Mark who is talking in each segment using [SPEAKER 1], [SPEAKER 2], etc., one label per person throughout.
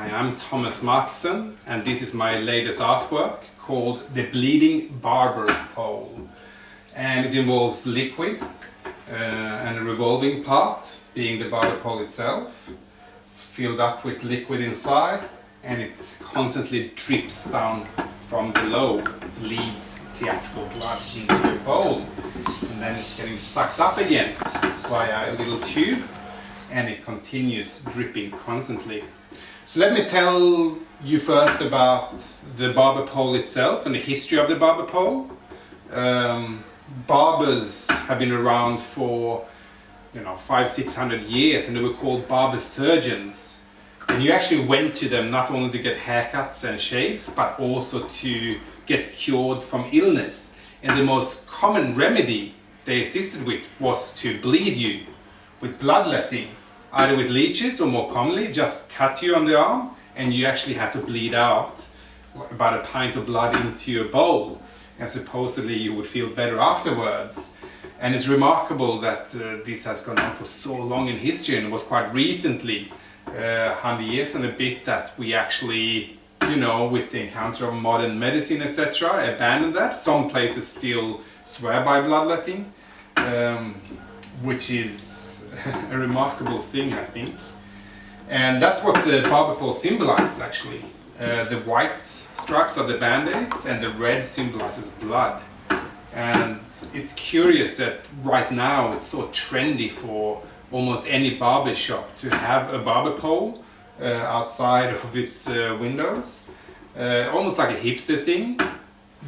[SPEAKER 1] Hi, I'm Thomas Markson, and this is my latest artwork called The Bleeding Barber Pole. And it involves liquid and a revolving part, being the barber pole itself. It's filled up with liquid inside, and it constantly drips down from below, leads theatrical blood into the bowl. And then it's getting sucked up again via a little tube, and it continues dripping constantly. So let me tell you first about the barber pole itself and the history of the barber pole. Barbers have been around for 500-600 years, and they were called barber surgeons. And you actually went to them not only to get haircuts and shaves, but also to get cured from illness. And the most common remedy they assisted with was to bleed you with bloodletting, either with leeches or more commonly just cut you on the arm, and you actually had to bleed out about a pint of blood into your bowl, and supposedly you would feel better afterwards. And it's remarkable that this has gone on for so long in history, and it was quite recently, 100 years and a bit, that we actually, with the encounter of modern medicine, etc., abandoned that. Some places still swear by bloodletting, which is a remarkable thing, I think. And that's what the barber pole symbolizes, actually. The white stripes are the band-aids, and the red symbolizes blood. And it's curious that right now it's so trendy for almost any barber shop to have a barber pole outside of its windows. Almost like a hipster thing,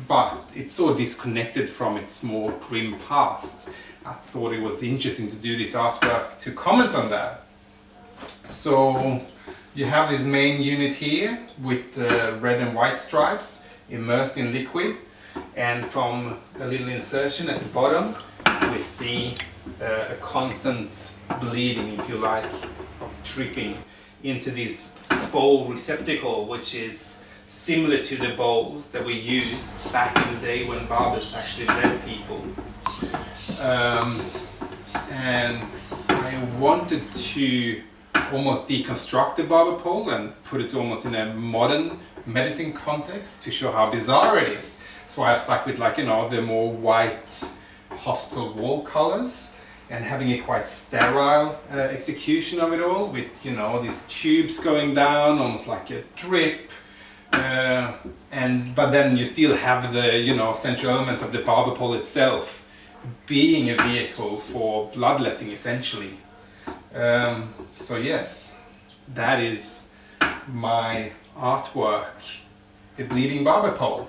[SPEAKER 1] but it's so disconnected from its more grim past. I thought it was interesting to do this artwork to comment on that. So you have this main unit here with red and white stripes immersed in liquid, and from a little insertion at the bottom we see a constant bleeding, if you like, of dripping into this bowl receptacle, which is similar to the bowls that we used back in the day when barbers actually bled people. And I wanted to almost deconstruct the barber pole and put it almost in a modern medicine context to show how bizarre it is. So I stuck with the more white hospital wall colors, and having a quite sterile execution of it all, with these tubes going down almost like a drip. But then you still have the central element of the barber pole itself being a vehicle for bloodletting, essentially. So yes, that is my artwork, The Bleeding Barber Pole.